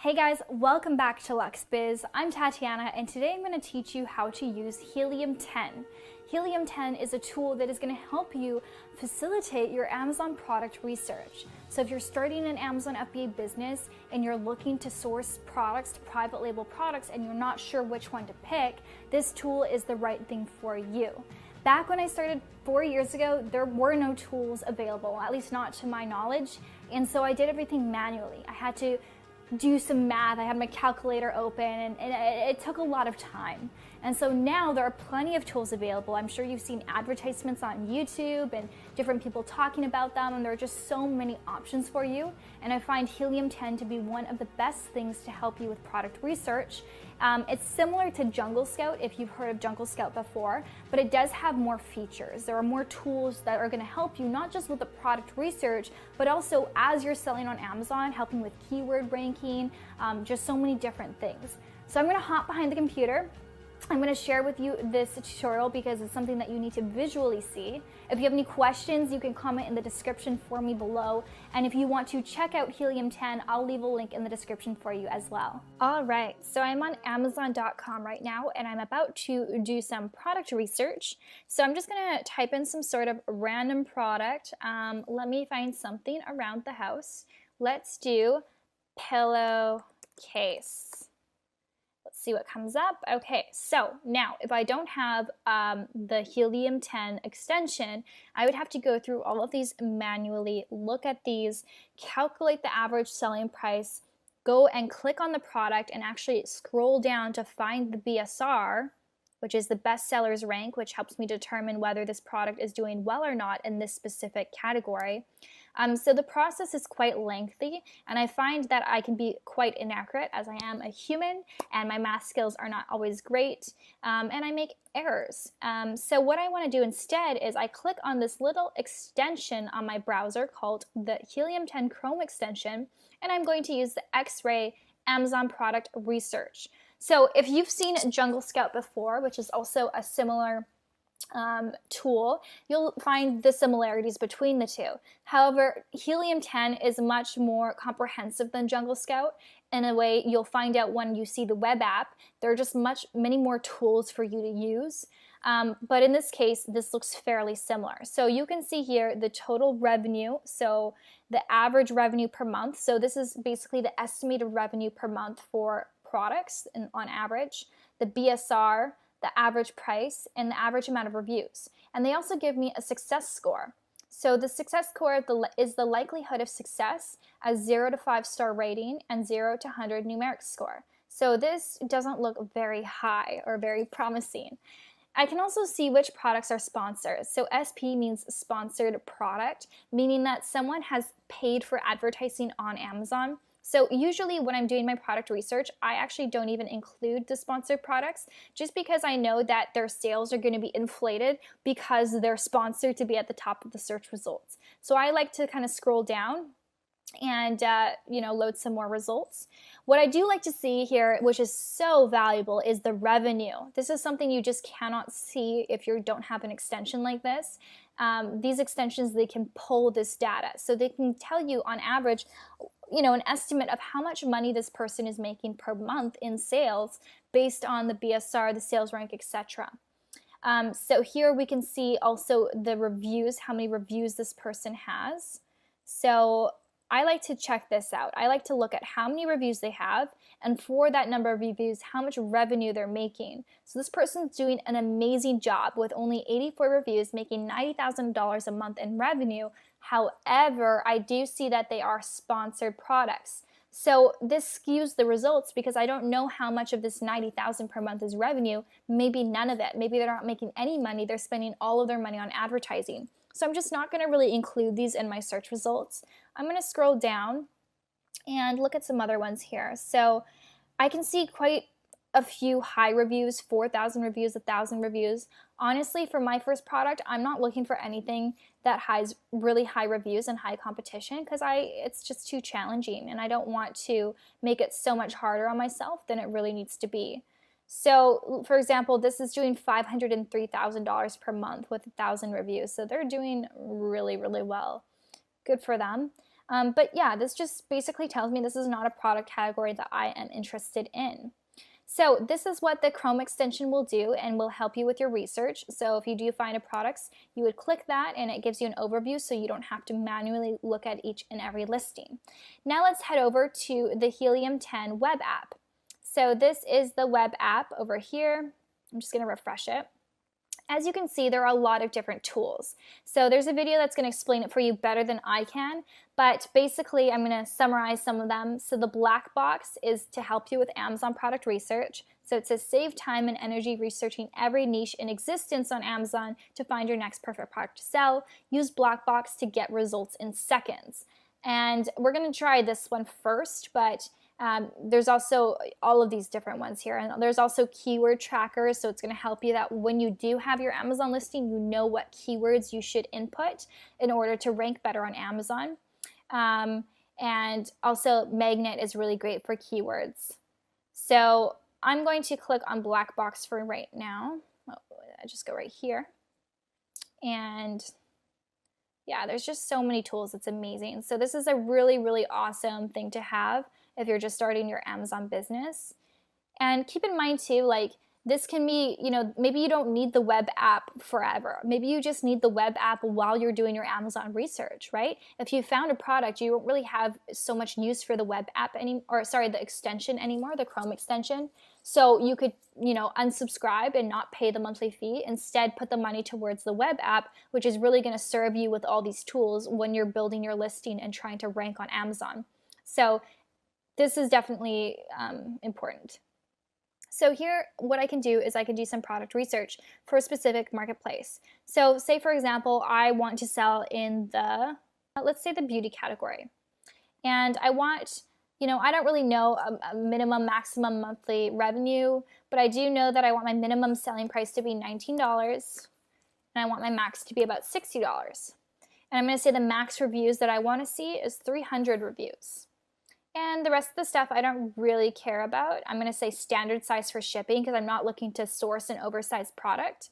Hey guys, welcome back to LuxBiz. I'm Tatiana and today I'm going to teach you how to use Helium 10. Helium 10 is a tool that is going to help you facilitate your Amazon product research. So if you're starting an Amazon FBA business and you're looking to source products, to private label products, and you're not sure which one to pick, this tool is the right thing for you. Back when I started 4 years ago, there were no tools available, at least not to my knowledge, and so I did everything manually. I had to do some math, I had my calculator open, and it took a lot of time. And so now there are plenty of tools available. I'm sure you've seen advertisements on YouTube and different people talking about them, and there are just so many options for you. And I find Helium 10 to be one of the best things to help you with product research. It's similar to Jungle Scout, if you've heard of Jungle Scout before, but it does have more features. There are more tools that are going to help you not just with the product research, but also as you're selling on Amazon, helping with keyword ranking, just so many different things. So I'm going to hop behind the computer. I'm going to share with you this tutorial because it's something that you need to visually see. If you have any questions, you can comment in the description for me below. And if you want to check out Helium 10, I'll leave a link in the description for you as well. All right, so I'm on Amazon.com right now and I'm about to do some product research. So I'm just going to type in some sort of random product. Let me find something around the house. Let's do pillowcase. Let's see what comes up. Okay, so now if I don't have the Helium 10 extension, I would have to go through all of these manually, look at these, calculate the average selling price, go and click on the product and actually scroll down to find the BSR, which is the best sellers rank, which helps me determine whether this product is doing well or not in this specific category. So the process is quite lengthy, and I find that I can be quite inaccurate as I am a human and my math skills are not always great, and I make errors. So what I want to do instead is I click on this little extension on my browser called the Helium 10 Chrome extension, and I'm going to use the X-Ray Amazon Product Research. So if you've seen Jungle Scout before, which is also a similar tool, you'll find the similarities between the two. However, Helium 10 is much more comprehensive than Jungle Scout. In a way, you'll find out when you see the web app, there are just many more tools for you to use. But in this case, this looks fairly similar. So you can see here the total revenue, so the average revenue per month. So this is basically the estimated revenue per month for products on average, the BSR, the average price, and the average amount of reviews. And they also give me a success score. So the success score is the likelihood of success as 0 to 5-star rating and 0 to 100 numeric score. So this doesn't look very high or very promising. I can also see which products are sponsored. So SP means sponsored product, meaning that someone has paid for advertising on Amazon. So usually when I'm doing my product research, I actually don't even include the sponsored products just because I know that their sales are going to be inflated because they're sponsored to be at the top of the search results. So I like to kind of scroll down and load some more results. What I do like to see here, which is so valuable, is the revenue. This is something you just cannot see if you don't have an extension like this. These extensions, they can pull this data. So they can tell you on average, an estimate of how much money this person is making per month in sales based on the BSR, the sales rank, etc. So here we can see also the reviews, how many reviews this person has. So I like to check this out. I like to look at how many reviews they have, and for that number of reviews, how much revenue they're making. So this person's doing an amazing job with only 84 reviews, making $90,000 a month in revenue. However, I do see that they are sponsored products. So this skews the results because I don't know how much of this $90,000 per month is revenue. Maybe none of it. Maybe they're not making any money. They're spending all of their money on advertising. So I'm just not going to really include these in my search results. I'm going to scroll down and look at some other ones here. So I can see quite a few high reviews, 4,000 reviews, 1,000 reviews. Honestly, for my first product, I'm not looking for anything that has really high reviews and high competition because it's just too challenging and I don't want to make it so much harder on myself than it really needs to be. So, for example, this is doing $503,000 per month with 1,000 reviews. So they're doing really, really well. Good for them. But yeah, this just basically tells me this is not a product category that I am interested in. So this is what the Chrome extension will do and will help you with your research. So if you do find a product, you would click that and it gives you an overview so you don't have to manually look at each and every listing. Now let's head over to the Helium 10 web app. So this is the web app over here. I'm just going to refresh it. As you can see, there are a lot of different tools. So there's a video that's going to explain it for you better than I can, but basically I'm going to summarize some of them. So the black box is to help you with Amazon product research. So it says save time and energy researching every niche in existence on Amazon to find your next perfect product to sell. Use black box to get results in seconds. And we're going to try this one first, but there's also all of these different ones here, and there's also keyword trackers, so it's going to help you that when you do have your Amazon listing, you know what keywords you should input in order to rank better on Amazon. And also Magnet is really great for keywords. So I'm going to click on black box for right now. I just go right here, and yeah, there's just so many tools. It's amazing. So this is a really, really awesome thing to have if you're just starting your Amazon business. And keep in mind too, like this can be, maybe you don't need the web app forever. Maybe you just need the web app while you're doing your Amazon research, right? If you found a product, you don't really have so much use for the web app the extension anymore, the Chrome extension. So you could, unsubscribe and not pay the monthly fee. Instead, put the money towards the web app, which is really going to serve you with all these tools when you're building your listing and trying to rank on Amazon. So this is definitely important. So here, what I can do is I can do some product research for a specific marketplace. So say, for example, I want to sell in the, let's say the beauty category. And I want, I don't really know a minimum, maximum monthly revenue, but I do know that I want my minimum selling price to be $19, and I want my max to be about $60. And I'm going to say the max reviews that I want to see is 300 reviews. And the rest of the stuff I don't really care about. I'm going to say standard size for shipping because I'm not looking to source an oversized product.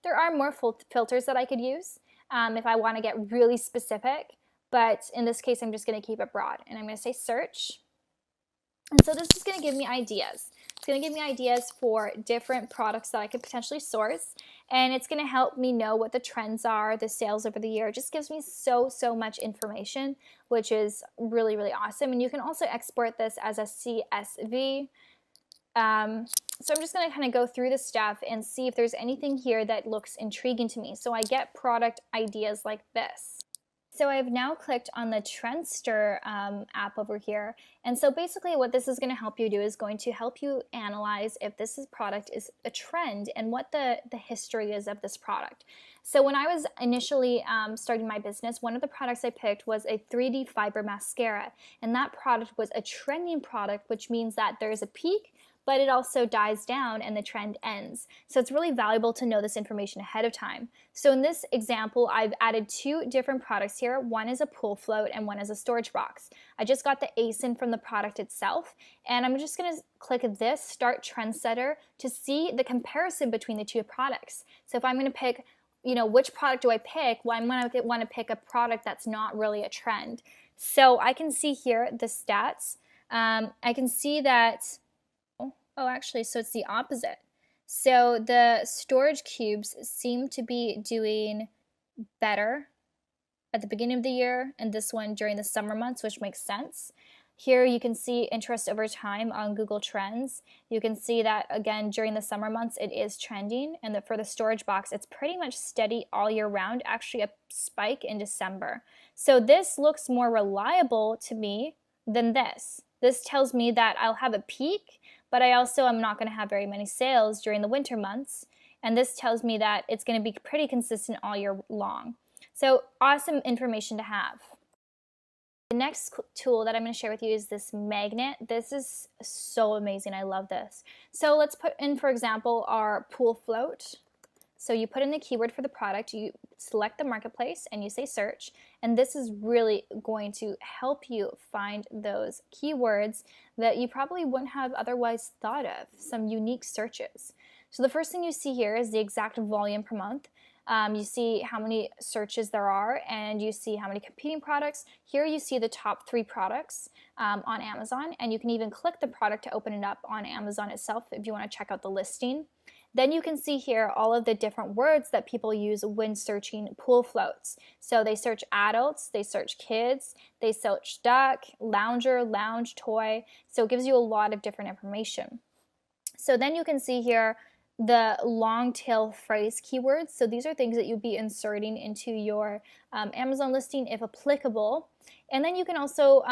There are more filters that I could use if I want to get really specific, but in this case I'm just going to keep it broad. And I'm going to say search. And so this is going to give me ideas. It's going to give me ideas for different products that I could potentially source, and it's going to help me know what the trends are, the sales over the year. It just gives me so much information, which is really, really awesome. And you can also export this as a CSV. So I'm just going to kind of go through the stuff and see if there's anything here that looks intriguing to me. So I get product ideas like this. So I've now clicked on the Trendster app over here. And so basically what this is going to help you do is going to help you analyze if this product is a trend and what the history is of this product. So when I was initially starting my business, one of the products I picked was a 3D fiber mascara. And that product was a trending product, which means that there's a peak, but it also dies down and the trend ends. So it's really valuable to know this information ahead of time. So in this example, I've added two different products here. One is a pool float and one is a storage box. I just got the ASIN from the product itself, and I'm just going to click this Start Trendsetter to see the comparison between the two products. So if I'm going to pick, which product do I pick? Well, I'm going to want to pick a product that's not really a trend. So I can see here the stats. I can see that actually, so it's the opposite. So the storage cubes seem to be doing better at the beginning of the year, and this one during the summer months, which makes sense. Here you can see interest over time on Google Trends. You can see that, again, during the summer months, it is trending, and for the storage box, it's pretty much steady all year round, actually a spike in December. So this looks more reliable to me than this. This tells me that I'll have a peak, but I also am not going to have very many sales during the winter months. And this tells me that it's going to be pretty consistent all year long. So awesome information to have. The next tool that I'm going to share with you is this magnet. This is so amazing. I love this. So let's put in, for example, our pool float. So you put in the keyword for the product, you select the marketplace, and you say search. And this is really going to help you find those keywords that you probably wouldn't have otherwise thought of, some unique searches. So the first thing you see here is the exact volume per month. You see how many searches there are, and you see how many competing products. Here you see the top 3 products on Amazon, and you can even click the product to open it up on Amazon itself if you want to check out the listing. Then you can see here all of the different words that people use when searching pool floats. So they search adults, they search kids, they search duck, lounger, lounge, toy. So it gives you a lot of different information. So then you can see here the long tail phrase keywords. So these are things that you'd be inserting into your Amazon listing if applicable. And then you can also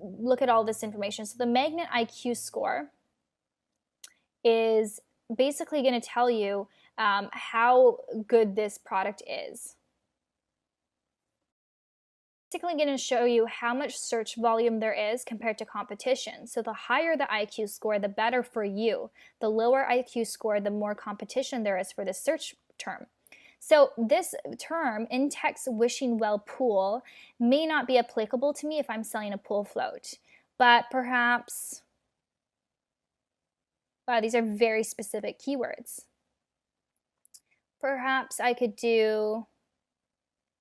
look at all this information. So the Magnet IQ score is basically going to tell you how good this product is. Basically going to show you how much search volume there is compared to competition. So the higher the IQ score, the better for you. The lower IQ score, the more competition there is for this search term. So this term, in-text wishing well pool, may not be applicable to me if I'm selling a pool float, but perhaps, wow, these are very specific keywords. Perhaps I could do,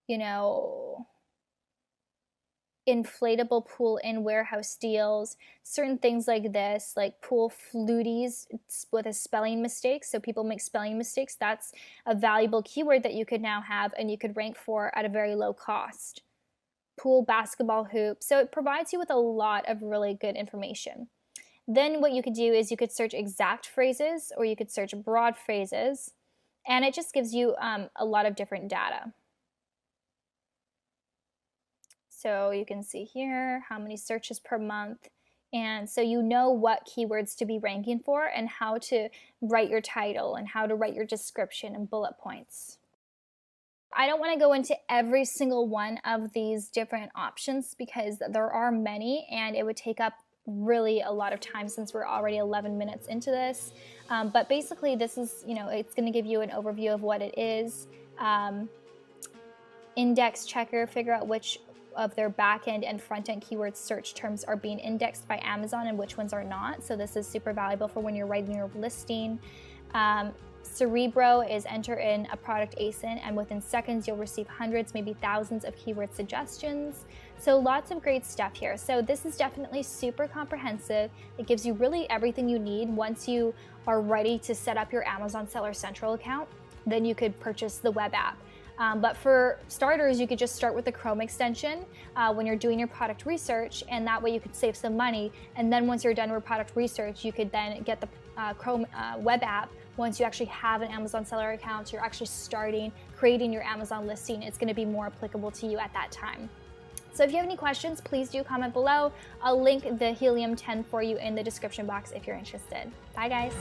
you know, inflatable pool in warehouse deals, certain things like this, like pool fluties with a spelling mistake. So people make spelling mistakes. That's a valuable keyword that you could now have and you could rank for at a very low cost. Pool basketball hoop. So it provides you with a lot of really good information. Then what you could do is you could search exact phrases or you could search broad phrases, and it just gives you a lot of different data. So you can see here how many searches per month, and so you know what keywords to be ranking for and how to write your title and how to write your description and bullet points. I don't want to go into every single one of these different options because there are many and it would take up really a lot of time since we're already 11 minutes into this. But basically this is, it's going to give you an overview of what it is. Index checker, figure out which of their back-end and front-end keyword search terms are being indexed by Amazon and which ones are not. So this is super valuable for when you're writing your listing. Cerebro is enter in a product ASIN, and within seconds you'll receive hundreds, maybe thousands of keyword suggestions. So lots of great stuff here. So this is definitely super comprehensive. It gives you really everything you need. Once you are ready to set up your Amazon Seller Central account, then you could purchase the web app. But for starters, you could just start with the Chrome extension when you're doing your product research, and that way you could save some money. And then once you're done with product research, you could then get the Chrome web app. Once you actually have an Amazon seller account, you're actually creating your Amazon listing. It's going to be more applicable to you at that time. So if you have any questions, please do comment below. I'll link the Helium 10 for you in the description box if you're interested. Bye guys.